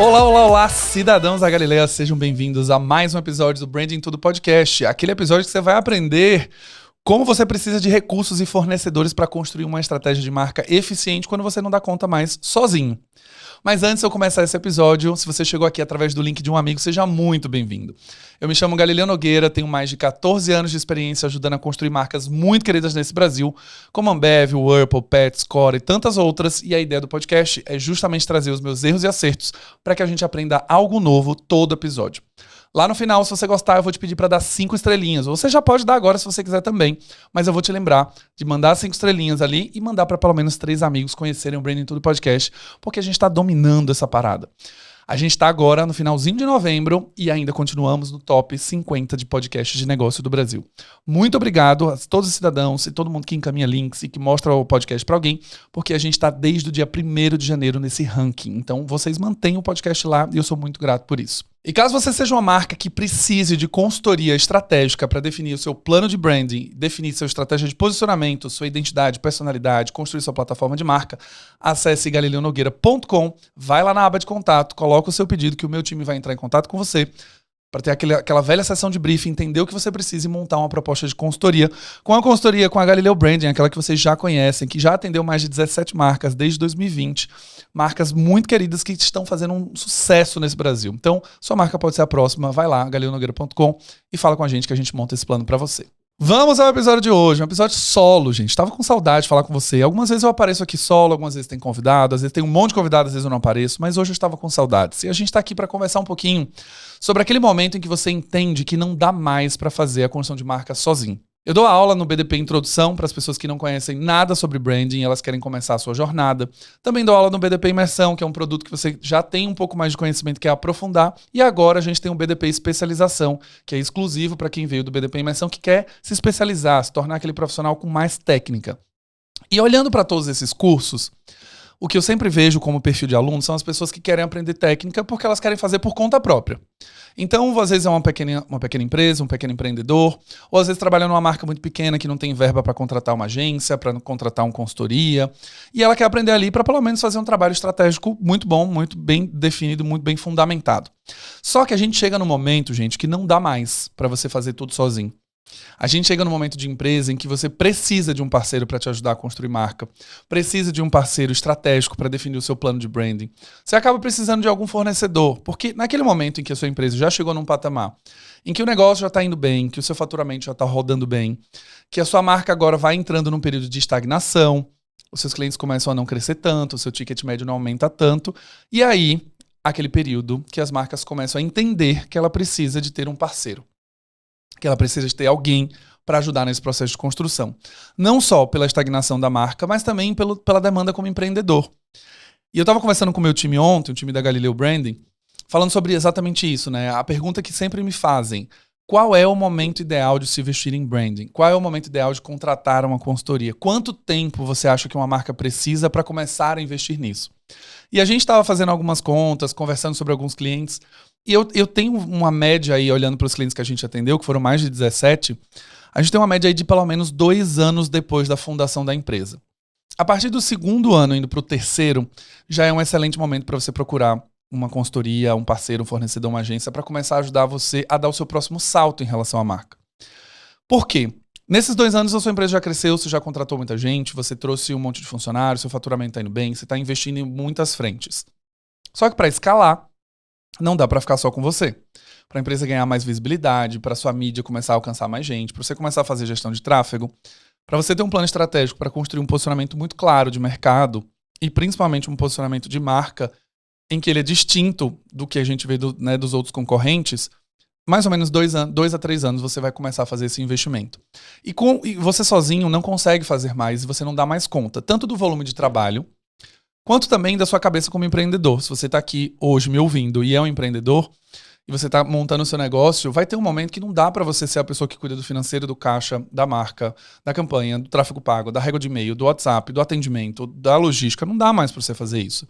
Olá, olá, olá, cidadãos da Galileia, sejam bem-vindos a mais um episódio do Branding Tudo Podcast. Aquele episódio que você vai aprender como você precisa de recursos e fornecedores para construir uma estratégia de marca eficiente quando você não dá conta mais sozinho. Mas antes de eu começar esse episódio, se você chegou aqui através do link de um amigo, seja muito bem-vindo. Eu me chamo Galileu Nogueira, tenho mais de 14 anos de experiência ajudando a construir marcas muito queridas nesse Brasil, como Ambev, Whirlpool, Pet, Score e tantas outras. E a ideia do podcast é justamente trazer os meus erros e acertos para que a gente aprenda algo novo todo episódio. Lá no final, se você gostar, eu vou te pedir para dar 5 estrelinhas. Ou você já pode dar agora se você quiser também. Mas eu vou te lembrar de mandar 5 estrelinhas ali e mandar para pelo menos 3 amigos conhecerem o Branding Tudo Podcast, porque a gente está dominando essa parada. A gente está agora no finalzinho de novembro e ainda continuamos no top 50 de podcasts de negócio do Brasil. Muito obrigado a todos os cidadãos e todo mundo que encaminha links e que mostra o podcast para alguém, porque a gente está desde o dia 1º de janeiro nesse ranking. Então vocês mantêm o podcast lá e eu sou muito grato por isso. E caso você seja uma marca que precise de consultoria estratégica para definir o seu plano de branding, definir sua estratégia de posicionamento, sua identidade, personalidade, construir sua plataforma de marca, acesse galileonogueira.com, vai lá na aba de contato, coloca o seu pedido que o meu time vai entrar em contato com você para ter aquela velha sessão de briefing, entender o que você precisa e montar uma proposta de consultoria. Com a consultoria com a Galileu Branding, aquela que vocês já conhecem, que já atendeu mais de 17 marcas desde 2020. Marcas muito queridas que estão fazendo um sucesso nesse Brasil. Então, sua marca pode ser a próxima. Vai lá, galileonogueira.com e fala com a gente que a gente monta esse plano para você. Vamos ao episódio de hoje, um episódio solo, gente. Tava com saudade de falar com você. Algumas vezes eu apareço aqui solo, algumas vezes tem convidado, às vezes tem um monte de convidado, às vezes eu não apareço, mas hoje eu estava com saudades. E a gente tá aqui para conversar um pouquinho sobre aquele momento em que você entende que não dá mais para fazer a construção de marca sozinho. Eu dou aula no BDP Introdução para as pessoas que não conhecem nada sobre branding e elas querem começar a sua jornada. Também dou aula no BDP Imersão, que é um produto que você já tem um pouco mais de conhecimento, que é aprofundar. E agora a gente tem um BDP Especialização, que é exclusivo para quem veio do BDP Imersão, que quer se especializar, se tornar aquele profissional com mais técnica. E olhando para todos esses cursos, o que eu sempre vejo como perfil de aluno são as pessoas que querem aprender técnica porque elas querem fazer por conta própria. Então, às vezes é uma pequena empresa, um pequeno empreendedor, ou às vezes trabalha numa marca muito pequena que não tem verba para contratar uma agência, para contratar uma consultoria, e ela quer aprender ali para pelo menos fazer um trabalho estratégico muito bom, muito bem definido, muito bem fundamentado. Só que a gente chega no momento, gente, que não dá mais para você fazer tudo sozinho. A gente chega no momento de empresa em que você precisa de um parceiro para te ajudar a construir marca, precisa de um parceiro estratégico para definir o seu plano de branding. Você acaba precisando de algum fornecedor, porque naquele momento em que a sua empresa já chegou num patamar, em que o negócio já está indo bem, que o seu faturamento já está rodando bem, que a sua marca agora vai entrando num período de estagnação, os seus clientes começam a não crescer tanto, o seu ticket médio não aumenta tanto, e aí, aquele período que as marcas começam a entender que ela precisa de ter um parceiro, que ela precisa de ter alguém para ajudar nesse processo de construção. Não só pela estagnação da marca, mas também pela demanda como empreendedor. E eu estava conversando com o meu time ontem, o time da Galileu Branding, falando sobre exatamente isso, né? A pergunta que sempre me fazem: qual é o momento ideal de se investir em branding? Qual é o momento ideal de contratar uma consultoria? Quanto tempo você acha que uma marca precisa para começar a investir nisso? E a gente estava fazendo algumas contas, conversando sobre alguns clientes, e eu tenho uma média aí, olhando para os clientes que a gente atendeu, que foram mais de 17, a gente tem uma média aí de pelo menos 2 anos depois da fundação da empresa. A partir do 2º ano, indo para o 3º, já é um excelente momento para você procurar uma consultoria, um parceiro, um fornecedor, uma agência, para começar a ajudar você a dar o seu próximo salto em relação à marca. Por quê? Nesses 2 anos a sua empresa já cresceu, você já contratou muita gente, você trouxe um monte de funcionários, seu faturamento está indo bem, você está investindo em muitas frentes. Só que para escalar, não dá para ficar só com você. Para a empresa ganhar mais visibilidade, para a sua mídia começar a alcançar mais gente, para você começar a fazer gestão de tráfego, para você ter um plano estratégico para construir um posicionamento muito claro de mercado e principalmente um posicionamento de marca em que ele é distinto do que a gente vê dos outros concorrentes, mais ou menos 2 a 3 anos você vai começar a fazer esse investimento. E você sozinho não consegue fazer mais e você não dá mais conta, tanto do volume de trabalho, quanto também da sua cabeça como empreendedor. Se você está aqui hoje me ouvindo e é um empreendedor, e você está montando o seu negócio, vai ter um momento que não dá para você ser a pessoa que cuida do financeiro, do caixa, da marca, da campanha, do tráfego pago, da régua de e-mail, do WhatsApp, do atendimento, da logística. Não dá mais para você fazer isso.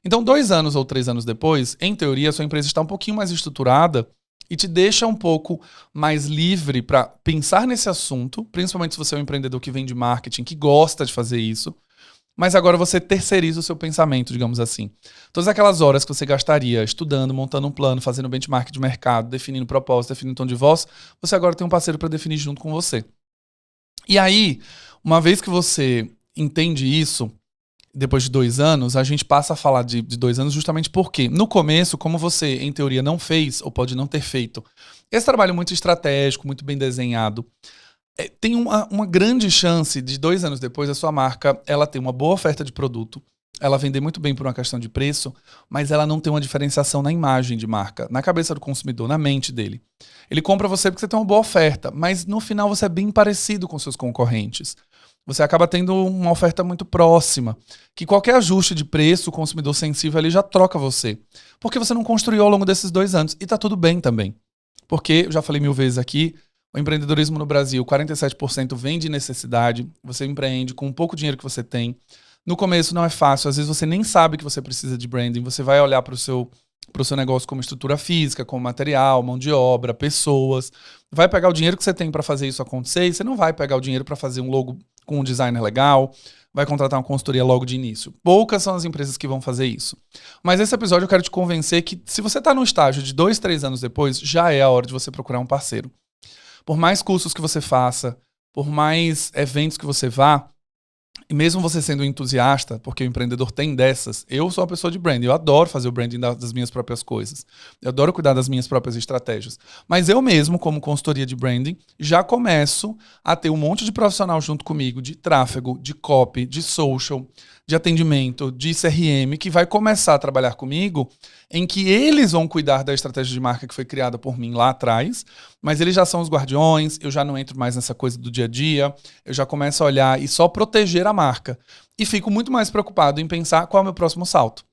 Então, 2 anos ou 3 anos depois, em teoria, a sua empresa está um pouquinho mais estruturada e te deixa um pouco mais livre para pensar nesse assunto, principalmente se você é um empreendedor que vende marketing, que gosta de fazer isso, mas agora você terceiriza o seu pensamento, digamos assim. Todas aquelas horas que você gastaria estudando, montando um plano, fazendo benchmark de mercado, definindo propósito, definindo tom de voz, você agora tem um parceiro para definir junto com você. E aí, uma vez que você entende isso, depois de 2 anos, a gente passa a falar de 2 anos justamente porque, no começo, como você, em teoria, não fez, ou pode não ter feito, esse trabalho muito estratégico, muito bem desenhado, tem uma grande chance de 2 anos depois a sua marca ela ter uma boa oferta de produto, ela vender muito bem por uma questão de preço, mas ela não tem uma diferenciação na imagem de marca, na cabeça do consumidor, na mente dele. Ele compra você porque você tem uma boa oferta, mas no final você é bem parecido com seus concorrentes. Você acaba tendo uma oferta muito próxima, que qualquer ajuste de preço, o consumidor sensível ali já troca você. Porque você não construiu ao longo desses 2 anos. E tá tudo bem também. Porque, eu já falei 1000 vezes aqui, o empreendedorismo no Brasil, 47% vem de necessidade. Você empreende com um pouco dinheiro que você tem. No começo não é fácil, às vezes você nem sabe que você precisa de branding. Você vai olhar para o seu negócio como estrutura física, como material, mão de obra, pessoas. Vai pegar o dinheiro que você tem para fazer isso acontecer e você não vai pegar o dinheiro para fazer um logo com um designer legal, vai contratar uma consultoria logo de início. Poucas são as empresas que vão fazer isso. Mas nesse episódio eu quero te convencer que se você está no estágio de 2, 3 anos depois, já é a hora de você procurar um parceiro. Por mais cursos que você faça, por mais eventos que você vá, e mesmo você sendo um entusiasta, porque o empreendedor tem dessas, eu sou uma pessoa de branding, eu adoro fazer o branding das minhas próprias coisas, eu adoro cuidar das minhas próprias estratégias, mas eu mesmo, como consultoria de branding, já começo a ter um monte de profissional junto comigo, de tráfego, de copy, de social, de atendimento, de CRM, que vai começar a trabalhar comigo, em que eles vão cuidar da estratégia de marca que foi criada por mim lá atrás, mas eles já são os guardiões, eu já não entro mais nessa coisa do dia a dia, eu já começo a olhar e só proteger a marca. E fico muito mais preocupado em pensar qual é o meu próximo salto.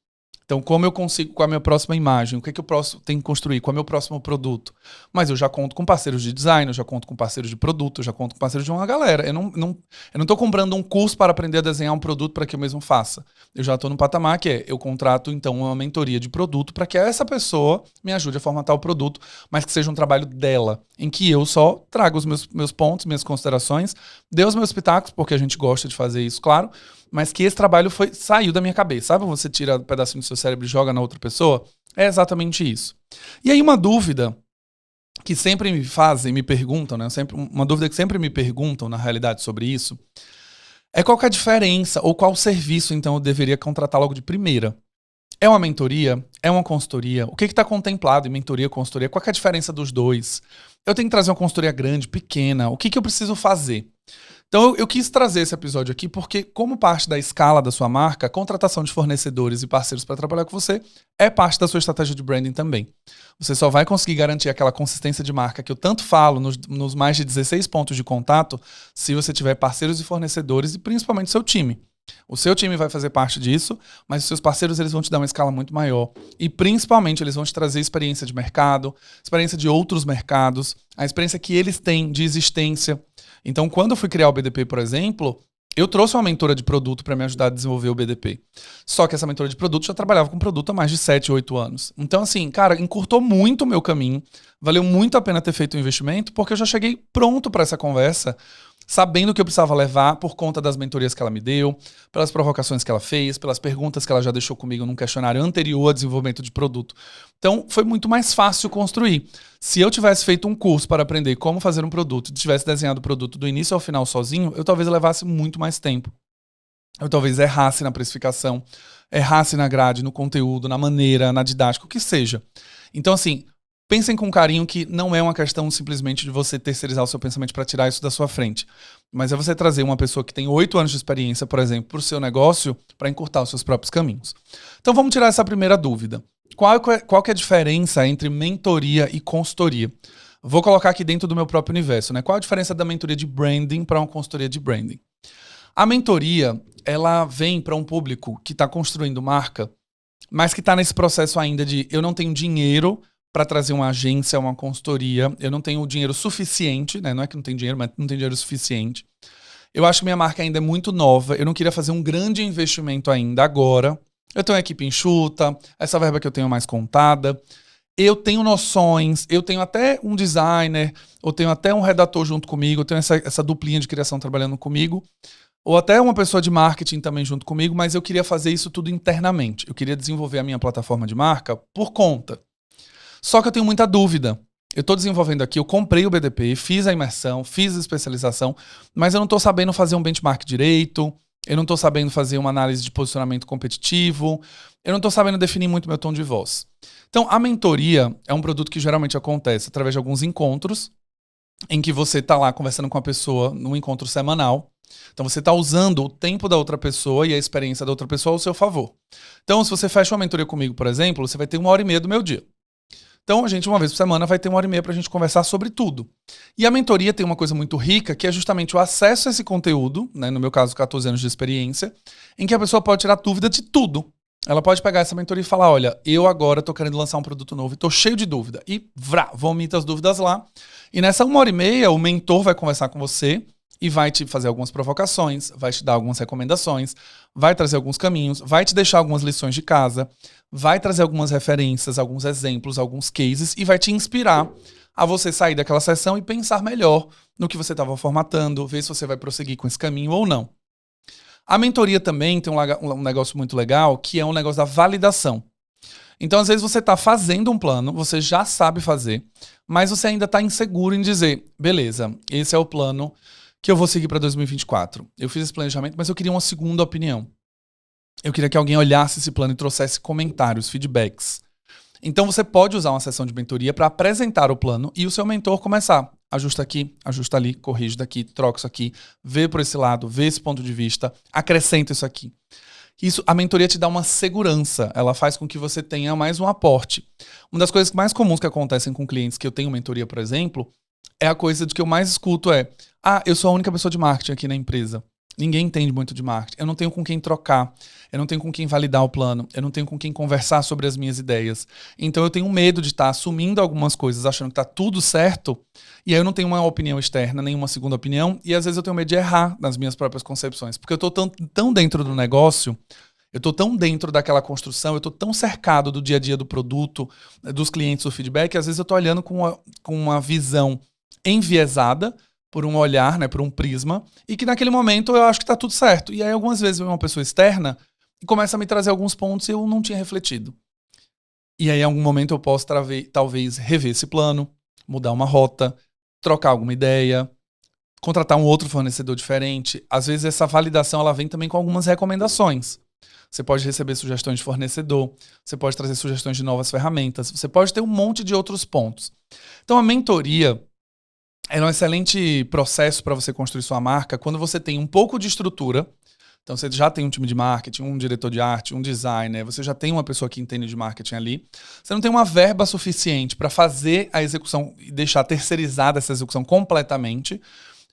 Então, como eu consigo, qual é a minha próxima imagem, o que é que eu tenho que construir, qual é o meu próximo produto. Mas eu já conto com parceiros de design, eu já conto com parceiros de produto, eu já conto com parceiros de uma galera. Eu não estou comprando um curso para aprender a desenhar um produto para que eu mesmo faça. Eu já estou no patamar que eu contrato, então, uma mentoria de produto para que essa pessoa me ajude a formatar o produto, mas que seja um trabalho dela, em que eu só trago os meus pontos, minhas considerações, dê os meus pitacos, porque a gente gosta de fazer isso, claro, mas que esse trabalho saiu da minha cabeça. Sabe, você tira um pedacinho do seu cérebro e joga na outra pessoa? É exatamente isso. E aí uma dúvida que sempre me fazem, me perguntam, né? Uma dúvida que sempre me perguntam, na realidade, sobre isso, é qual que é a diferença, ou qual serviço, então, eu deveria contratar logo de primeira. É uma mentoria? É uma consultoria? O que está contemplado em mentoria, consultoria? Qual que é a diferença dos dois? Eu tenho que trazer uma consultoria grande, pequena? O que eu preciso fazer? Então eu quis trazer esse episódio aqui porque, como parte da escala da sua marca, a contratação de fornecedores e parceiros para trabalhar com você é parte da sua estratégia de branding também. Você só vai conseguir garantir aquela consistência de marca que eu tanto falo nos mais de 16 pontos de contato se você tiver parceiros e fornecedores e principalmente seu time. O seu time vai fazer parte disso, mas os seus parceiros eles vão te dar uma escala muito maior. E principalmente eles vão te trazer experiência de mercado, experiência de outros mercados, a experiência que eles têm de existência. Então, quando eu fui criar o BDP, por exemplo, eu trouxe uma mentora de produto para me ajudar a desenvolver o BDP. Só que essa mentora de produto já trabalhava com produto há mais de 7, 8 anos. Então, assim, cara, encurtou muito o meu caminho. Valeu muito a pena ter feito o investimento, porque eu já cheguei pronto para essa conversa, sabendo o que eu precisava levar por conta das mentorias que ela me deu, pelas provocações que ela fez, pelas perguntas que ela já deixou comigo num questionário anterior ao desenvolvimento de produto. Então, foi muito mais fácil construir. Se eu tivesse feito um curso para aprender como fazer um produto e tivesse desenhado o produto do início ao final sozinho, eu talvez levasse muito mais tempo. Eu talvez errasse na precificação, errasse na grade, no conteúdo, na maneira, na didática, o que seja. Então, assim, pensem com carinho que não é uma questão simplesmente de você terceirizar o seu pensamento para tirar isso da sua frente. Mas é você trazer uma pessoa que tem 8 anos de experiência, por exemplo, para o seu negócio, para encurtar os seus próprios caminhos. Então vamos tirar essa primeira dúvida. Qual que é a diferença entre mentoria e consultoria? Vou colocar aqui dentro do meu próprio universo, né? Qual a diferença da mentoria de branding para uma consultoria de branding? A mentoria, ela vem para um público que está construindo marca, mas que está nesse processo ainda de eu não tenho dinheiro para trazer uma agência, uma consultoria, eu não tenho dinheiro suficiente, né? Não é que não tem dinheiro, mas não tem dinheiro suficiente. Eu acho que minha marca ainda é muito nova, eu não queria fazer um grande investimento ainda agora. Eu tenho uma equipe enxuta, essa verba que eu tenho mais contada. Eu tenho noções, eu tenho até um designer, eu tenho até um redator junto comigo, eu tenho essa duplinha de criação trabalhando comigo. ou até uma pessoa de marketing também junto comigo, mas eu queria fazer isso tudo internamente. Eu queria desenvolver a minha plataforma de marca por conta. Só que eu tenho muita dúvida. Eu estou desenvolvendo aqui, eu comprei o BDP, fiz a imersão, fiz a especialização, mas eu não estou sabendo fazer um benchmark direito, eu não estou sabendo fazer uma análise de posicionamento competitivo, eu não estou sabendo definir muito meu tom de voz. Então, a mentoria é um produto que geralmente acontece através de alguns encontros, em que você está lá conversando com a pessoa num encontro semanal. Então, você está usando o tempo da outra pessoa e a experiência da outra pessoa ao seu favor. Então, se você fecha uma mentoria comigo, por exemplo, você vai ter 1h30 do meu dia. Então, a gente, uma vez por semana, vai ter 1h30 para a gente conversar sobre tudo. E a mentoria tem uma coisa muito rica, que é justamente o acesso a esse conteúdo, né, no meu caso, 14 anos de experiência, em que a pessoa pode tirar dúvida de tudo. Ela pode pegar essa mentoria e falar, olha, eu agora estou querendo lançar um produto novo e estou cheio de dúvida. E vomita as dúvidas lá. E nessa 1h30, o mentor vai conversar com você e vai te fazer algumas provocações, vai te dar algumas recomendações, vai trazer alguns caminhos, vai te deixar algumas lições de casa, vai trazer algumas referências, alguns exemplos, alguns cases e vai te inspirar a você sair daquela sessão e pensar melhor no que você estava formatando, ver se você vai prosseguir com esse caminho ou não. A mentoria também tem um negócio muito legal, que é um negócio da validação. Então, às vezes, você está fazendo um plano, você já sabe fazer, mas você ainda está inseguro em dizer, beleza, esse é o plano que eu vou seguir para 2024. Eu fiz esse planejamento, mas eu queria uma segunda opinião. Eu queria que alguém olhasse esse plano e trouxesse comentários, feedbacks. Então você pode usar uma sessão de mentoria para apresentar o plano e o seu mentor começar. Ajusta aqui, ajusta ali, corrige daqui, troca isso aqui, vê por esse lado, vê esse ponto de vista, acrescenta isso aqui. Isso, a mentoria te dá uma segurança, ela faz com que você tenha mais um aporte. Uma das coisas mais comuns que acontecem com clientes que eu tenho mentoria, por exemplo, é a coisa de que eu mais escuto é: eu sou a única pessoa de marketing aqui na empresa. Ninguém entende muito de marketing. Eu não tenho com quem trocar. Eu não tenho com quem validar o plano. Eu não tenho com quem conversar sobre as minhas ideias. Então eu tenho medo de estar assumindo algumas coisas, achando que está tudo certo. E aí eu não tenho uma opinião externa, nenhuma segunda opinião. E às vezes eu tenho medo de errar nas minhas próprias concepções. Porque eu estou tão dentro do negócio, eu estou tão dentro daquela construção, eu estou tão cercado do dia a dia do produto, dos clientes, do feedback, que às vezes eu estou olhando com uma visão enviesada, por um olhar, né, por um prisma, e que naquele momento eu acho que tá tudo certo. E aí algumas vezes vem uma pessoa externa e começa a me trazer alguns pontos e eu não tinha refletido. E aí em algum momento eu posso talvez rever esse plano, mudar uma rota, trocar alguma ideia, contratar um outro fornecedor diferente. Às vezes essa validação ela vem também com algumas recomendações. Você pode receber sugestões de fornecedor, você pode trazer sugestões de novas ferramentas, você pode ter um monte de outros pontos. Então a mentoria é um excelente processo para você construir sua marca quando você tem um pouco de estrutura. Então você já tem um time de marketing, um diretor de arte, um designer, você já tem uma pessoa que entende de marketing ali. Você não tem uma verba suficiente para fazer a execução e deixar terceirizada essa execução completamente.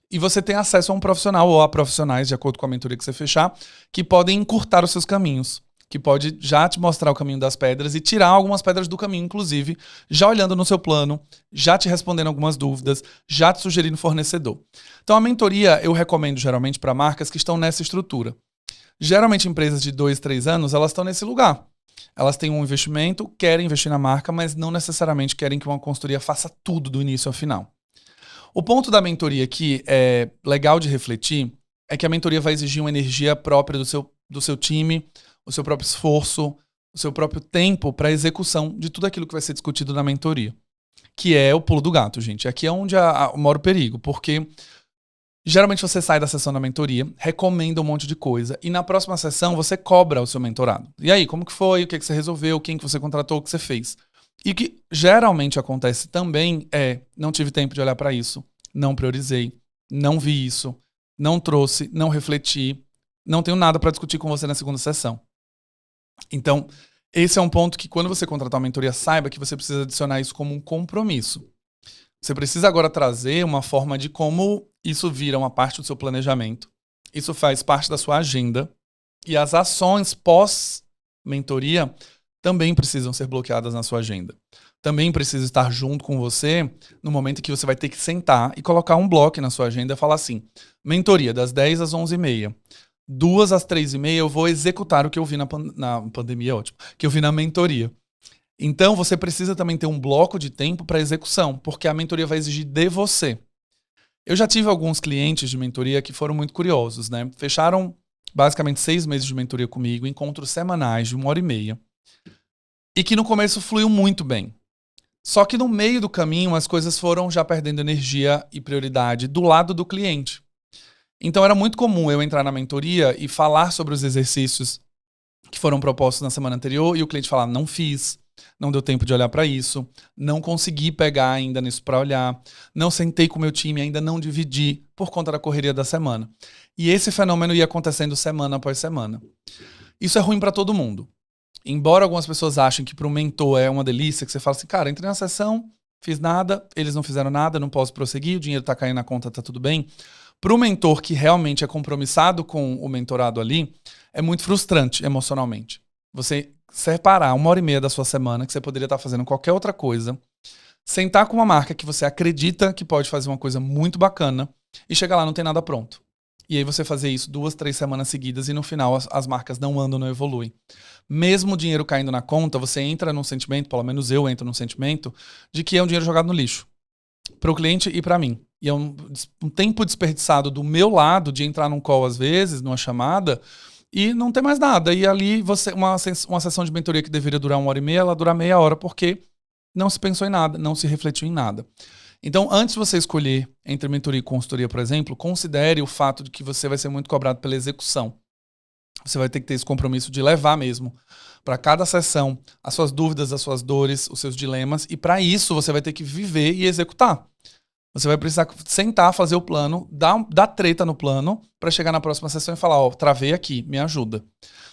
E você tem acesso a um profissional ou a profissionais, de acordo com a mentoria que você fechar, que podem encurtar os seus caminhos, que pode já te mostrar o caminho das pedras e tirar algumas pedras do caminho, inclusive, já olhando no seu plano, já te respondendo algumas dúvidas, já te sugerindo fornecedor. Então a mentoria eu recomendo geralmente para marcas que estão nessa estrutura. Geralmente empresas de 2, 3 anos, elas estão nesse lugar. Elas têm um investimento, querem investir na marca, mas não necessariamente querem que uma consultoria faça tudo do início ao final. O ponto da mentoria que é legal de refletir é que a mentoria vai exigir uma energia própria do seu time, o seu próprio esforço, o seu próprio tempo para a execução de tudo aquilo que vai ser discutido na mentoria. Que é o pulo do gato, gente. Aqui é onde mora o perigo, porque geralmente você sai da sessão da mentoria, recomenda um monte de coisa, e na próxima sessão você cobra o seu mentorado. E aí, como que foi? O que você resolveu? Quem que você contratou? O que você fez? E o que geralmente acontece também é: não tive tempo de olhar para isso, não priorizei, não vi isso, não trouxe, não refleti, não tenho nada para discutir com você na segunda sessão. Então, esse é um ponto que quando você contratar uma mentoria, saiba que você precisa adicionar isso como um compromisso. Você precisa agora trazer uma forma de como isso vira uma parte do seu planejamento. Isso faz parte da sua agenda. E as ações pós-mentoria também precisam ser bloqueadas na sua agenda. Também precisa estar junto com você no momento em que você vai ter que sentar e colocar um bloco na sua agenda e falar assim: mentoria das 10 às 11h30. 2 às 3h30 eu vou executar o que eu vi na pandemia, ótimo, que eu vi na mentoria. Então você precisa também ter um bloco de tempo para execução, porque a mentoria vai exigir de você. Eu já tive alguns clientes de mentoria que foram muito curiosos, né? Fecharam basicamente 6 meses de mentoria comigo, encontros semanais de 1h30, e que no começo fluiu muito bem. Só que no meio do caminho as coisas foram já perdendo energia e prioridade do lado do cliente. Então era muito comum eu entrar na mentoria e falar sobre os exercícios que foram propostos na semana anterior e o cliente falar, não fiz, não deu tempo de olhar para isso, não consegui pegar ainda nisso para olhar, não sentei com o meu time, ainda não dividi por conta da correria da semana. E esse fenômeno ia acontecendo semana após semana. Isso é ruim para todo mundo. Embora algumas pessoas achem que para um mentor é uma delícia, que você fala assim, cara, entrei na sessão, fiz nada, eles não fizeram nada, não posso prosseguir, o dinheiro tá caindo na conta, tá tudo bem. Para o mentor que realmente é compromissado com o mentorado ali, é muito frustrante emocionalmente. Você separar 1h30 da sua semana, que você poderia estar fazendo qualquer outra coisa, sentar com uma marca que você acredita que pode fazer uma coisa muito bacana e chegar lá não tem nada pronto. E aí você fazer isso 2, 3 semanas seguidas e no final as marcas não andam, não evoluem. Mesmo o dinheiro caindo na conta, você entra num sentimento, pelo menos eu entro num sentimento, de que é um dinheiro jogado no lixo. Para o cliente e para mim. E é um tempo desperdiçado do meu lado de entrar num call às vezes, numa chamada, e não ter mais nada. E ali uma sessão de mentoria que deveria durar 1h30, ela dura meia hora, porque não se pensou em nada, não se refletiu em nada. Então, antes de você escolher entre mentoria e consultoria, por exemplo, considere o fato de que você vai ser muito cobrado pela execução. Você vai ter que ter esse compromisso de levar mesmo para cada sessão as suas dúvidas, as suas dores, os seus dilemas, e para isso você vai ter que viver e executar. Você vai precisar sentar, fazer o plano, dar treta no plano para chegar na próxima sessão e falar, ó, travei aqui, me ajuda.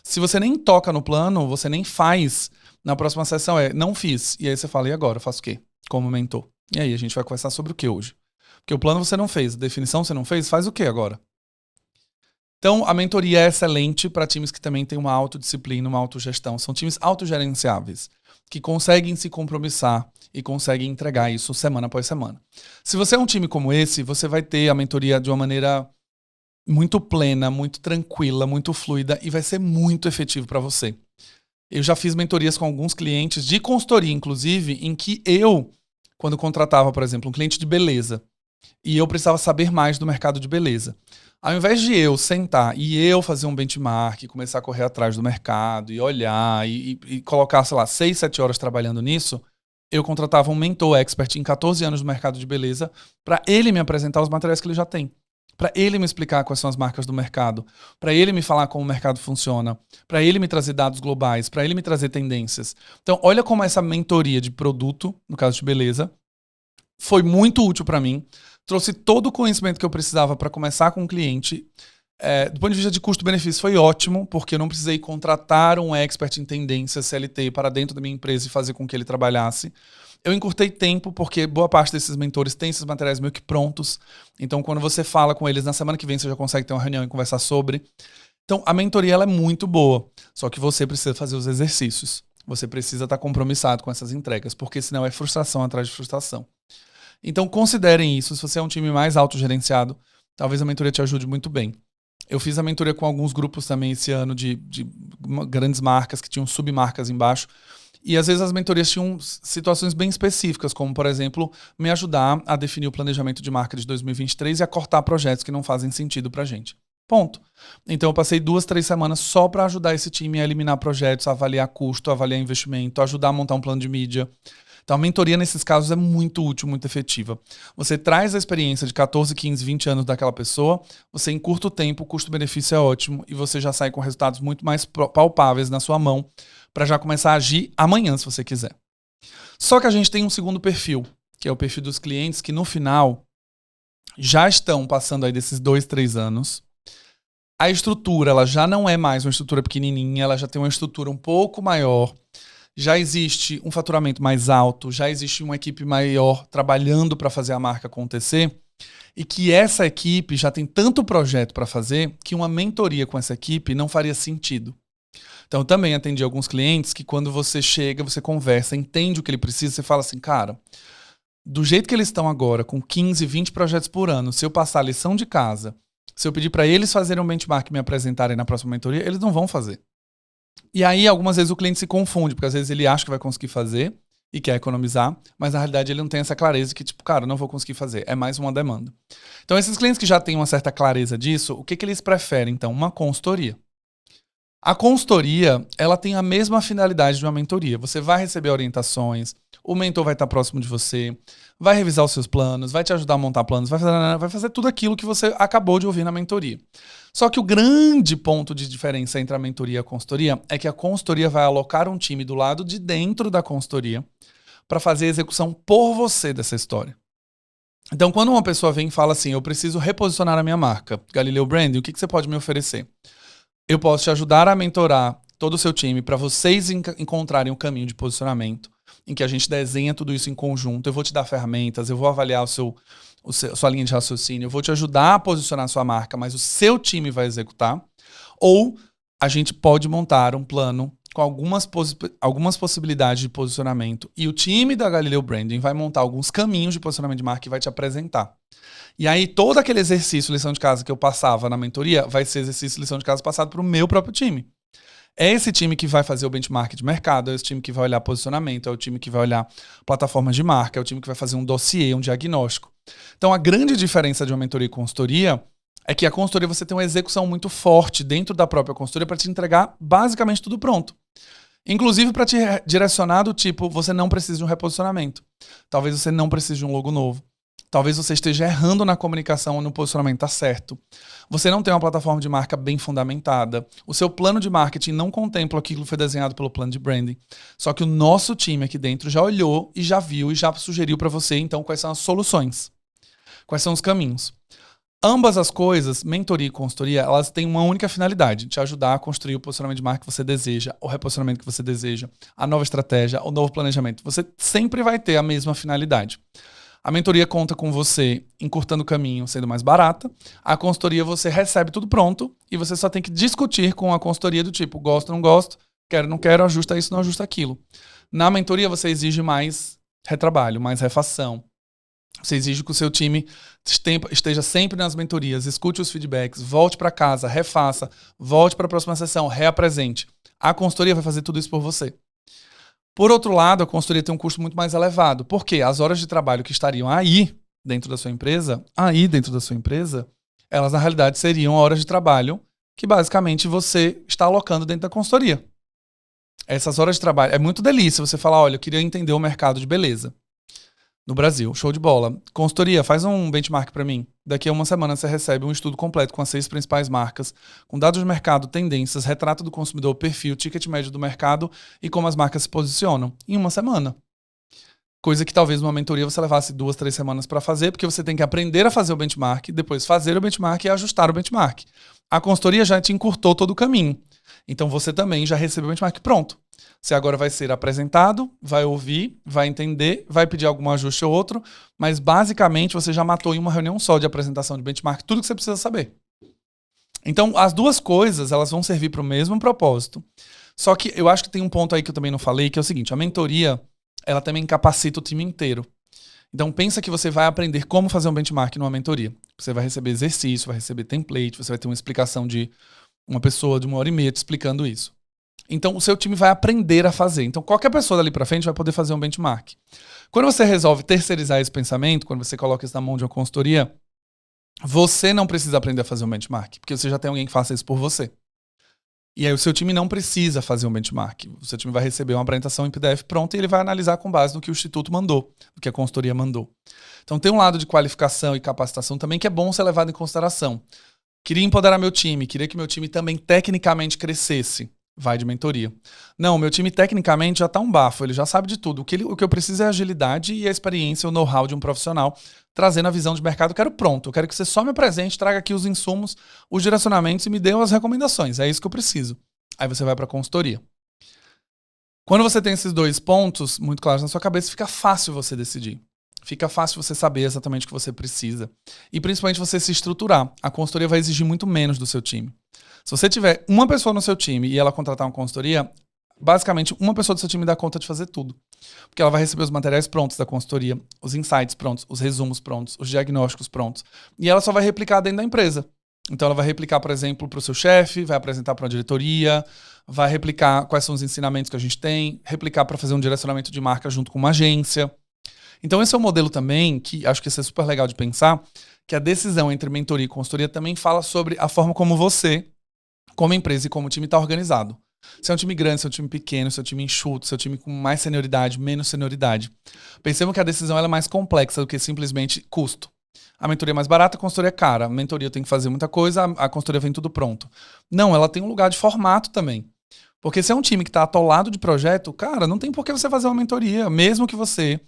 Se você nem toca no plano, você nem faz, na próxima sessão não fiz. E aí você fala, e agora? Eu faço o quê? Como mentor. E aí a gente vai conversar sobre o que hoje? Porque o plano você não fez, a definição você não fez, faz o que agora? Então, a mentoria é excelente para times que também têm uma autodisciplina, uma autogestão. São times autogerenciáveis, que conseguem se compromissar e conseguem entregar isso semana após semana. Se você é um time como esse, você vai ter a mentoria de uma maneira muito plena, muito tranquila, muito fluida e vai ser muito efetivo para você. Eu já fiz mentorias com alguns clientes, de consultoria inclusive, em que eu, quando contratava, por exemplo, um cliente de beleza, e eu precisava saber mais do mercado de beleza, ao invés de eu sentar e eu fazer um benchmark, começar a correr atrás do mercado e olhar e colocar, sei lá, 6, 7 horas trabalhando nisso, eu contratava um mentor expert em 14 anos no mercado de beleza para ele me apresentar os materiais que ele já tem, para ele me explicar quais são as marcas do mercado, para ele me falar como o mercado funciona, para ele me trazer dados globais, para ele me trazer tendências. Então, olha como essa mentoria de produto, no caso de beleza, foi muito útil para mim. Trouxe todo o conhecimento que eu precisava para começar com o cliente. Do ponto de vista de custo-benefício foi ótimo, porque eu não precisei contratar um expert em tendência CLT para dentro da minha empresa e fazer com que ele trabalhasse. Eu encurtei tempo, porque boa parte desses mentores tem esses materiais meio que prontos. Então, quando você fala com eles, na semana que vem você já consegue ter uma reunião e conversar sobre. Então, a mentoria ela é muito boa, só que você precisa fazer os exercícios. Você precisa estar compromissado com essas entregas, porque senão é frustração atrás de frustração. Então considerem isso, se você é um time mais autogerenciado, talvez a mentoria te ajude muito bem. Eu fiz a mentoria com alguns grupos também esse ano de grandes marcas que tinham submarcas embaixo, e às vezes as mentorias tinham situações bem específicas, como por exemplo, me ajudar a definir o planejamento de marca de 2023 e a cortar projetos que não fazem sentido pra gente. Ponto. Então eu passei 2, 3 semanas só para ajudar esse time a eliminar projetos, a avaliar custo, a avaliar investimento, a ajudar a montar um plano de mídia. Então, a mentoria nesses casos é muito útil, muito efetiva. Você traz a experiência de 14, 15, 20 anos daquela pessoa, você encurta o tempo, o custo-benefício é ótimo e você já sai com resultados muito mais palpáveis na sua mão para já começar a agir amanhã, se você quiser. Só que a gente tem um segundo perfil, que é o perfil dos clientes que no final já estão passando aí desses 2, 3 anos. A estrutura, ela já não é mais uma estrutura pequenininha, ela já tem uma estrutura um pouco maior. Já existe um faturamento mais alto, já existe uma equipe maior trabalhando para fazer a marca acontecer e que essa equipe já tem tanto projeto para fazer que uma mentoria com essa equipe não faria sentido. Então, eu também atendi alguns clientes que quando você chega, você conversa, entende o que ele precisa, você fala assim, cara, do jeito que eles estão agora, com 15, 20 projetos por ano, se eu passar a lição de casa, se eu pedir para eles fazerem um benchmark e me apresentarem na próxima mentoria, eles não vão fazer. E aí, algumas vezes o cliente se confunde, porque às vezes ele acha que vai conseguir fazer e quer economizar, mas na realidade ele não tem essa clareza que, tipo, cara, eu não vou conseguir fazer, é mais uma demanda. Então esses clientes que já têm uma certa clareza disso, o que eles preferem, então? Uma consultoria. A consultoria, ela tem a mesma finalidade de uma mentoria. Você vai receber orientações, o mentor vai estar próximo de você, vai revisar os seus planos, vai te ajudar a montar planos, vai fazer tudo aquilo que você acabou de ouvir na mentoria. Só que o grande ponto de diferença entre a mentoria e a consultoria é que a consultoria vai alocar um time do lado de dentro da consultoria para fazer a execução por você dessa história. Então, quando uma pessoa vem e fala assim, eu preciso reposicionar a minha marca, Galileu Branding, o que você pode me oferecer? Eu posso te ajudar a mentorar todo o seu time para vocês encontrarem um caminho de posicionamento em que a gente desenha tudo isso em conjunto. Eu vou te dar ferramentas, eu vou avaliar sua linha de raciocínio, eu vou te ajudar a posicionar a sua marca, mas o seu time vai executar. Ou a gente pode montar um plano com algumas possibilidades de posicionamento e o time da Galileu Branding vai montar alguns caminhos de posicionamento de marca e vai te apresentar. E aí, todo aquele exercício, lição de casa que eu passava na mentoria, vai ser exercício, lição de casa passado para o meu próprio time. É esse time que vai fazer o benchmark de mercado, é esse time que vai olhar posicionamento, é o time que vai olhar plataformas de marca, é o time que vai fazer um dossiê, um diagnóstico. Então, a grande diferença de uma mentoria e consultoria é que a consultoria você tem uma execução muito forte dentro da própria consultoria para te entregar basicamente tudo pronto. Inclusive para te direcionar do tipo, você não precisa de um reposicionamento. Talvez você não precise de um logo novo. Talvez você esteja errando na comunicação ou no posicionamento tá certo. Você não tem uma plataforma de marca bem fundamentada. O seu plano de marketing não contempla aquilo que foi desenhado pelo plano de branding. Só que o nosso time aqui dentro já olhou e já viu e já sugeriu para você, então, quais são as soluções. Quais são os caminhos. Ambas as coisas, mentoria e consultoria, elas têm uma única finalidade, te ajudar a construir o posicionamento de marca que você deseja, o reposicionamento que você deseja, a nova estratégia, o novo planejamento. Você sempre vai ter a mesma finalidade. A mentoria conta com você encurtando o caminho, sendo mais barata. A consultoria você recebe tudo pronto e você só tem que discutir com a consultoria do tipo, gosto, não gosto, quero, não quero, ajusta isso, não ajusta aquilo. Na mentoria você exige mais retrabalho, mais refação. Você exige que o seu time esteja sempre nas mentorias, escute os feedbacks, volte para casa, refaça, volte para a próxima sessão, reapresente. A consultoria vai fazer tudo isso por você. Por outro lado, a consultoria tem um custo muito mais elevado, porque as horas de trabalho que estariam aí dentro da sua empresa, elas na realidade seriam horas de trabalho que basicamente você está alocando dentro da consultoria. Essas horas de trabalho, é muito delícia você falar, olha, eu queria entender o mercado de beleza no Brasil, show de bola. Consultoria, faz um benchmark para mim. Daqui a uma semana você recebe um estudo completo com as 6 principais marcas, com dados de mercado, tendências, retrato do consumidor, perfil, ticket médio do mercado e como as marcas se posicionam. Em uma semana. Coisa que talvez numa mentoria você levasse 2, 3 semanas para fazer, porque você tem que aprender a fazer o benchmark, depois fazer o benchmark e ajustar o benchmark. A consultoria já te encurtou todo o caminho. Então você também já recebeu o benchmark pronto. Você agora vai ser apresentado, vai ouvir, vai entender, vai pedir algum ajuste ou outro, mas basicamente você já matou em uma reunião só de apresentação de benchmark tudo que você precisa saber. Então as duas coisas elas vão servir para o mesmo propósito. Só que eu acho que tem um ponto aí que eu também não falei, que é o seguinte, a mentoria ela também capacita o time inteiro. Então pensa que você vai aprender como fazer um benchmark numa mentoria. Você vai receber exercício, vai receber template, você vai ter uma explicação de uma pessoa de 1h30 te explicando isso. Então, o seu time vai aprender a fazer. Então, qualquer pessoa dali para frente vai poder fazer um benchmark. Quando você resolve terceirizar esse pensamento, quando você coloca isso na mão de uma consultoria, você não precisa aprender a fazer um benchmark, porque você já tem alguém que faça isso por você. E aí, o seu time não precisa fazer um benchmark. O seu time vai receber uma apresentação em PDF pronta e ele vai analisar com base no que o instituto mandou, no que a consultoria mandou. Então, tem um lado de qualificação e capacitação também que é bom ser levado em consideração. Queria empoderar meu time, queria que meu time também tecnicamente crescesse. Vai de mentoria. Não, meu time tecnicamente já tá um bafo, ele já sabe de tudo. O que eu preciso é a agilidade e a experiência, o know-how de um profissional, trazendo a visão de mercado. Eu quero pronto, eu quero que você só me apresente, traga aqui os insumos, os direcionamentos e me dê as recomendações. É isso que eu preciso. Aí você vai para a consultoria. Quando você tem esses dois pontos muito claros na sua cabeça, fica fácil você decidir. Fica fácil você saber exatamente o que você precisa. E principalmente você se estruturar. A consultoria vai exigir muito menos do seu time. Se você tiver uma pessoa no seu time e ela contratar uma consultoria, basicamente uma pessoa do seu time dá conta de fazer tudo. Porque ela vai receber os materiais prontos da consultoria, os insights prontos, os resumos prontos, os diagnósticos prontos. E ela só vai replicar dentro da empresa. Então ela vai replicar, por exemplo, para o seu chefe, vai apresentar para uma diretoria, vai replicar quais são os ensinamentos que a gente tem, replicar para fazer um direcionamento de marca junto com uma agência. Então esse é um modelo também que acho que isso é super legal de pensar, que a decisão entre mentoria e consultoria também fala sobre a forma como você, como empresa e como time está organizado. Se é um time grande, se é um time pequeno, se é um time enxuto, se é um time com mais senioridade, menos senioridade. Percebam que a decisão ela é mais complexa do que simplesmente custo. A mentoria é mais barata, a consultoria é cara. A mentoria eu tenho que fazer muita coisa, a consultoria vem tudo pronto. Não, ela tem um lugar de formato também. Porque se é um time que está atolado de projeto, cara, não tem por que você fazer uma mentoria. Mesmo que você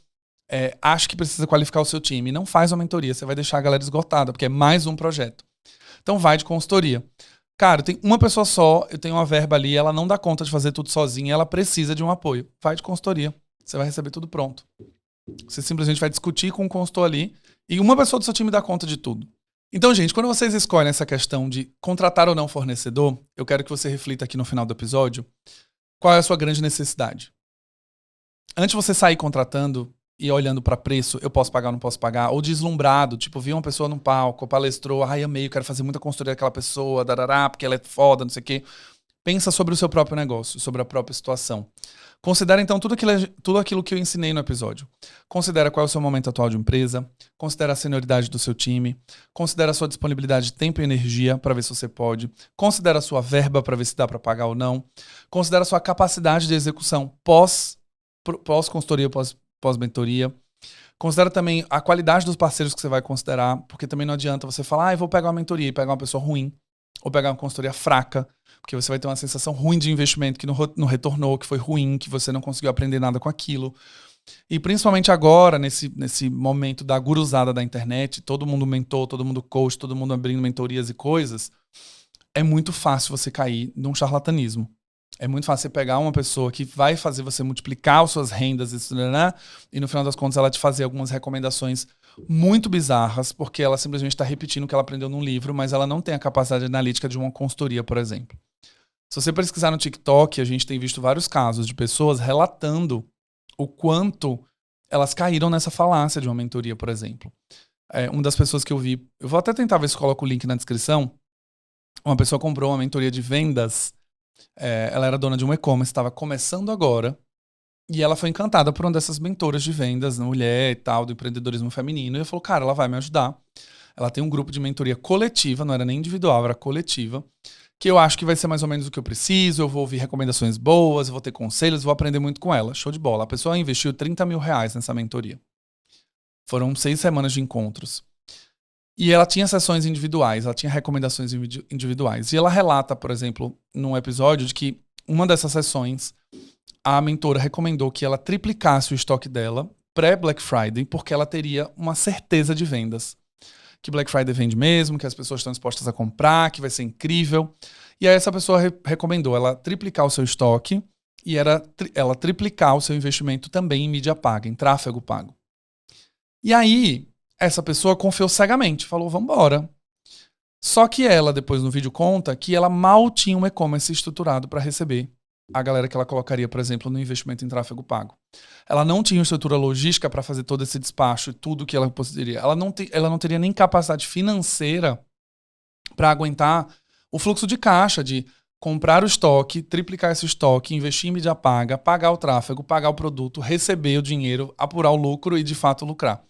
ache que precisa qualificar o seu time, não faz uma mentoria. Você vai deixar a galera esgotada, porque é mais um projeto. Então vai de consultoria. Cara, eu tenho uma pessoa só, eu tenho uma verba ali, ela não dá conta de fazer tudo sozinha, ela precisa de um apoio. Vai de consultoria. Você vai receber tudo pronto. Você simplesmente vai discutir com o consultor ali e uma pessoa do seu time dá conta de tudo. Então, gente, quando vocês escolhem essa questão de contratar ou não fornecedor, eu quero que você reflita aqui no final do episódio qual é a sua grande necessidade. Antes de você sair contratando e olhando para preço, eu posso pagar ou não posso pagar, ou deslumbrado, tipo, vi uma pessoa num palco, palestrou, ai, amei, eu quero fazer muita consultoria daquela pessoa, darará, porque ela é foda, não sei o quê. Pensa sobre o seu próprio negócio, sobre a própria situação. Considera, então, tudo aquilo que eu ensinei no episódio. Considera qual é o seu momento atual de empresa, considera a senioridade do seu time, considera a sua disponibilidade de tempo e energia para ver se você pode, considera a sua verba para ver se dá para pagar ou não, considera a sua capacidade de execução pós-consultoria, pós-mentoria. Considera também a qualidade dos parceiros que você vai considerar, porque também não adianta você falar, eu vou pegar uma mentoria e pegar uma pessoa ruim, ou pegar uma consultoria fraca, porque você vai ter uma sensação ruim de investimento que não retornou, que foi ruim, que você não conseguiu aprender nada com aquilo. E principalmente agora, nesse momento da guruzada da internet, todo mundo mentor, todo mundo coach, todo mundo abrindo mentorias e coisas, é muito fácil você cair num charlatanismo. É muito fácil você pegar uma pessoa que vai fazer você multiplicar as suas rendas e no final das contas ela te fazer algumas recomendações muito bizarras, porque ela simplesmente está repetindo o que ela aprendeu num livro, mas ela não tem a capacidade analítica de uma consultoria, por exemplo. Se você pesquisar no TikTok, a gente tem visto vários casos de pessoas relatando o quanto elas caíram nessa falácia de uma mentoria, por exemplo. Uma das pessoas que eu vi, eu vou até tentar ver se coloco o link na descrição, uma pessoa comprou uma mentoria de vendas, ela era dona de um e-commerce, estava começando agora, e ela foi encantada por uma dessas mentoras de vendas, mulher e tal, do empreendedorismo feminino, e ela falou, cara, ela vai me ajudar. Ela tem um grupo de mentoria coletiva, não era nem individual, era coletiva, que eu acho que vai ser mais ou menos o que eu preciso, eu vou ouvir recomendações boas, eu vou ter conselhos, vou aprender muito com ela. Show de bola. A pessoa investiu 30 mil reais nessa mentoria. Foram 6 semanas de encontros. E ela tinha sessões individuais, ela tinha recomendações individuais. E ela relata, por exemplo, num episódio, de que uma dessas sessões, a mentora recomendou que ela triplicasse o estoque dela pré-Black Friday, porque ela teria uma certeza de vendas. Que Black Friday vende mesmo, que as pessoas estão dispostas a comprar, que vai ser incrível. E aí essa pessoa recomendou ela triplicar o seu estoque e ela triplicar o seu investimento também em mídia paga, em tráfego pago. E aí essa pessoa confiou cegamente, falou, vambora. Só que ela, depois no vídeo, conta que ela mal tinha um e-commerce estruturado para receber a galera que ela colocaria, por exemplo, no investimento em tráfego pago. Ela não tinha estrutura logística para fazer todo esse despacho e tudo que ela poderia. Ela não teria nem capacidade financeira para aguentar o fluxo de caixa de comprar o estoque, triplicar esse estoque, investir em mídia paga, pagar o tráfego, pagar o produto, receber o dinheiro, apurar o lucro e de fato lucrar.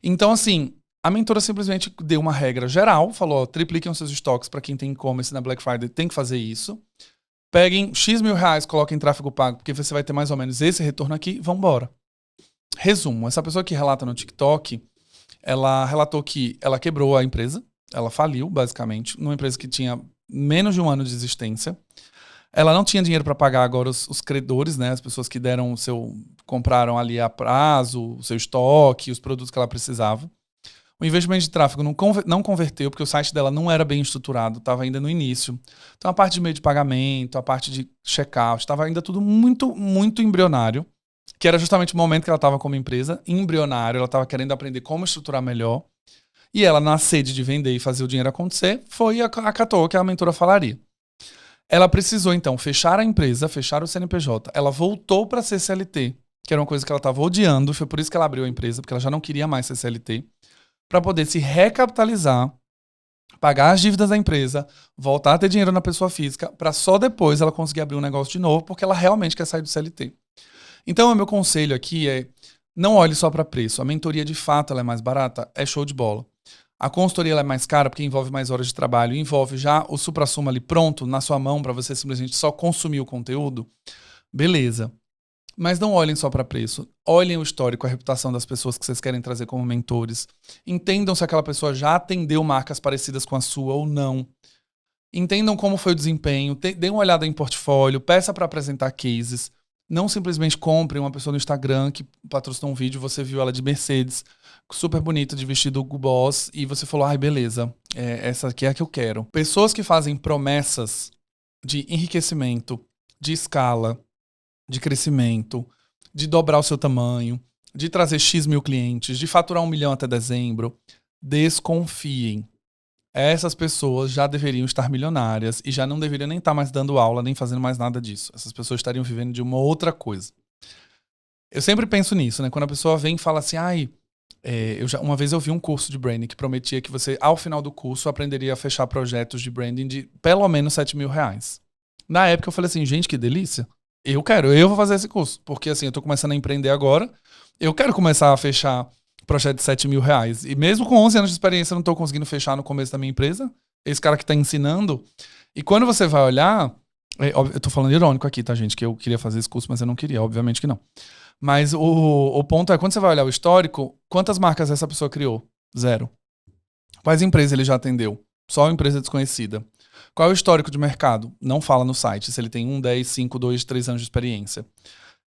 Então, assim, a mentora simplesmente deu uma regra geral, falou, tripliquem os seus estoques para quem tem e-commerce na Black Friday, tem que fazer isso. Peguem X mil reais, coloquem em tráfego pago, porque você vai ter mais ou menos esse retorno aqui, vambora. Resumo, essa pessoa que relata no TikTok, ela relatou que ela quebrou a empresa, ela faliu, basicamente, numa empresa que tinha menos de 1 ano de existência. Ela não tinha dinheiro para pagar agora os credores, né? As pessoas que compraram ali a prazo, o seu estoque, os produtos que ela precisava. O investimento de tráfego não converteu, porque o site dela não era bem estruturado, estava ainda no início. Então a parte de meio de pagamento, a parte de checkout, estava ainda tudo muito, muito embrionário, que era justamente o momento que ela estava como empresa, embrionário, ela estava querendo aprender como estruturar melhor. E ela, na sede de vender e fazer o dinheiro acontecer, foi e acatou que a mentora falaria. Ela precisou, então, fechar a empresa, fechar o CNPJ. Ela voltou para ser CLT, que era uma coisa que ela estava odiando, foi por isso que ela abriu a empresa, porque ela já não queria mais ser CLT, para poder se recapitalizar, pagar as dívidas da empresa, voltar a ter dinheiro na pessoa física, para só depois ela conseguir abrir um negócio de novo, porque ela realmente quer sair do CLT. Então, o meu conselho aqui é: não olhe só para preço. A mentoria, de fato, ela é mais barata? É show de bola. A consultoria ela é mais cara porque envolve mais horas de trabalho, envolve já o suprassumo ali pronto na sua mão para você simplesmente só consumir o conteúdo. Beleza. Mas não olhem só para preço. Olhem o histórico, a reputação das pessoas que vocês querem trazer como mentores. Entendam se aquela pessoa já atendeu marcas parecidas com a sua ou não. Entendam como foi o desempenho. Deem uma olhada em portfólio. Peça para apresentar cases. Não simplesmente compre uma pessoa no Instagram que patrocinou um vídeo, você viu ela de Mercedes, super bonita, de vestido Hugo Boss, e você falou: ai, beleza, essa aqui é a que eu quero. Pessoas que fazem promessas de enriquecimento, de escala, de crescimento, de dobrar o seu tamanho, de trazer X mil clientes, de faturar 1 milhão até dezembro, desconfiem. Essas pessoas já deveriam estar milionárias e já não deveriam nem estar mais dando aula, nem fazendo mais nada disso. Essas pessoas estariam vivendo de uma outra coisa. Eu sempre penso nisso, né? Quando a pessoa vem e fala assim: ai, uma vez eu vi um curso de branding que prometia que você, ao final do curso, aprenderia a fechar projetos de branding de pelo menos 7 mil reais. Na época eu falei assim: gente, que delícia. Eu vou fazer esse curso. Porque assim, eu tô começando a empreender agora, eu quero começar a fechar projeto de 7 mil reais. E mesmo com 11 anos de experiência, eu não tô conseguindo fechar no começo da minha empresa. Esse cara que tá ensinando. E quando você vai olhar, eu tô falando irônico aqui, tá, gente? Que eu queria fazer esse curso, mas eu não queria, obviamente que não. Mas o ponto é, quando você vai olhar o histórico, quantas marcas essa pessoa criou? 0. Quais empresas ele já atendeu? Só empresa desconhecida. Qual é o histórico de mercado? Não fala no site se ele tem 1, 10, 5, 2, 3 anos de experiência.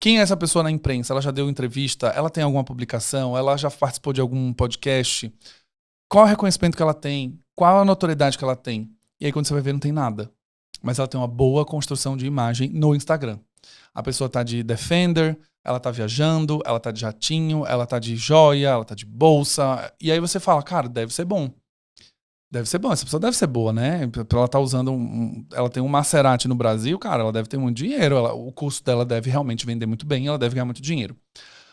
Quem é essa pessoa na imprensa? Ela já deu entrevista? Ela tem alguma publicação? Ela já participou de algum podcast? Qual é o reconhecimento que ela tem? Qual a notoriedade que ela tem? E aí quando você vai ver, não tem nada. Mas ela tem uma boa construção de imagem no Instagram. A pessoa tá de Defender, ela tá viajando, ela tá de jatinho, ela tá de joia, ela tá de bolsa. E aí você fala: cara, deve ser bom. Deve ser bom, essa pessoa deve ser boa, né? Ela tá usando ela tem um Maserati no Brasil, cara, ela deve ter muito dinheiro, o custo dela deve realmente vender muito bem, ela deve ganhar muito dinheiro.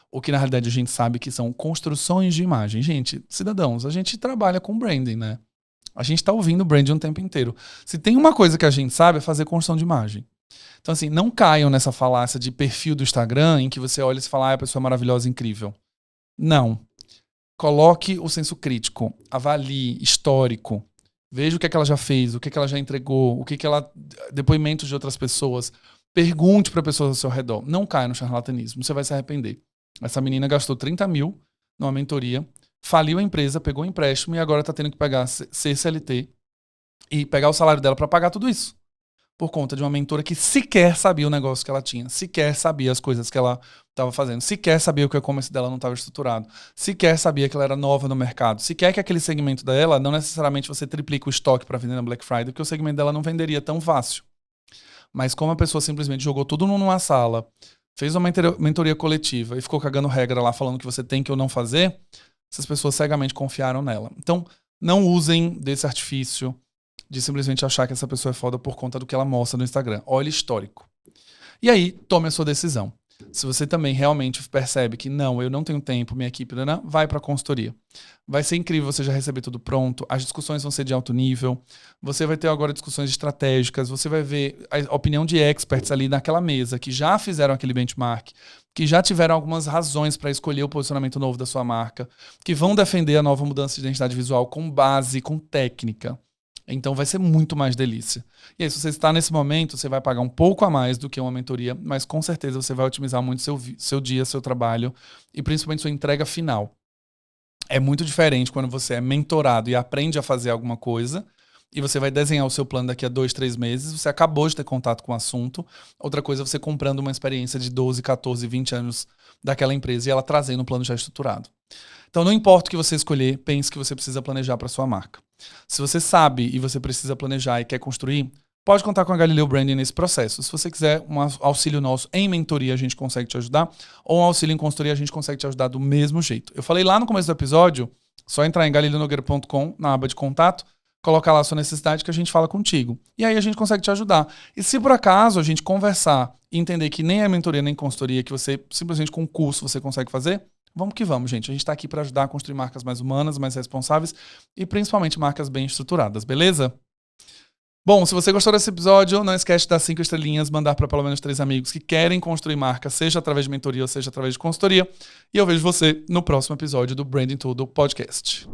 O que na realidade a gente sabe que são construções de imagem. Gente, cidadãos, a gente trabalha com branding, né? A gente tá ouvindo branding o tempo inteiro. Se tem uma coisa que a gente sabe é fazer construção de imagem. Então assim, não caiam nessa falácia de perfil do Instagram em que você olha e fala: ah, a pessoa é maravilhosa, incrível. Não. Coloque o senso crítico, avalie, histórico, veja o que é que ela já fez, o que é que ela já entregou, o que é que ela... depoimentos de outras pessoas. Pergunte para pessoas ao seu redor. Não caia no charlatanismo, você vai se arrepender. Essa menina gastou 30 mil numa mentoria, faliu a empresa, pegou um empréstimo e agora está tendo que pagar CLT e pegar o salário dela para pagar tudo isso. Por conta de uma mentora que sequer sabia o negócio que ela tinha, sequer sabia as coisas que ela estava fazendo, sequer sabia que o e-commerce dela não estava estruturado, sequer sabia que ela era nova no mercado, sequer que aquele segmento dela, não necessariamente você triplica o estoque para vender na Black Friday, porque o segmento dela não venderia tão fácil. Mas como a pessoa simplesmente jogou tudo numa sala, fez uma mentoria coletiva e ficou cagando regra lá, falando que você tem que ou não fazer, essas pessoas cegamente confiaram nela. Então, não usem desse artifício de simplesmente achar que essa pessoa é foda por conta do que ela mostra no Instagram. Olha histórico. E aí, tome a sua decisão. Se você também realmente percebe que não, eu não tenho tempo, minha equipe, não, vai para a consultoria. Vai ser incrível você já receber tudo pronto, as discussões vão ser de alto nível, você vai ter agora discussões estratégicas, você vai ver a opinião de experts ali naquela mesa, que já fizeram aquele benchmark, que já tiveram algumas razões para escolher o posicionamento novo da sua marca, que vão defender a nova mudança de identidade visual com base, com técnica. Então vai ser muito mais delícia. E aí, se você está nesse momento, você vai pagar um pouco a mais do que uma mentoria, mas com certeza você vai otimizar muito seu dia, seu trabalho e principalmente sua entrega final. É muito diferente quando você é mentorado e aprende a fazer alguma coisa e você vai desenhar o seu plano daqui a 2, 3 meses, você acabou de ter contato com o assunto. Outra coisa é você comprando uma experiência de 12, 14, 20 anos daquela empresa e ela trazendo um plano já estruturado. Então não importa o que você escolher, pense que você precisa planejar para sua marca. Se você sabe e você precisa planejar e quer construir, pode contar com a Galileu Branding nesse processo. Se você quiser um auxílio nosso em mentoria, a gente consegue te ajudar, ou um auxílio em consultoria, a gente consegue te ajudar do mesmo jeito. Eu falei lá no começo do episódio, só entrar em galileonogueira.com, na aba de contato, colocar lá a sua necessidade que a gente fala contigo. E aí a gente consegue te ajudar. E se por acaso a gente conversar e entender que nem é mentoria nem consultoria, que você simplesmente com curso você consegue fazer, Vamos que vamos, gente. A gente tá aqui para ajudar a construir marcas mais humanas, mais responsáveis e principalmente marcas bem estruturadas, beleza? Bom, se você gostou desse episódio, não esquece de dar 5 estrelinhas, mandar para pelo menos 3 amigos que querem construir marca, seja através de mentoria ou seja através de consultoria. E eu vejo você no próximo episódio do Branding Tudo Podcast.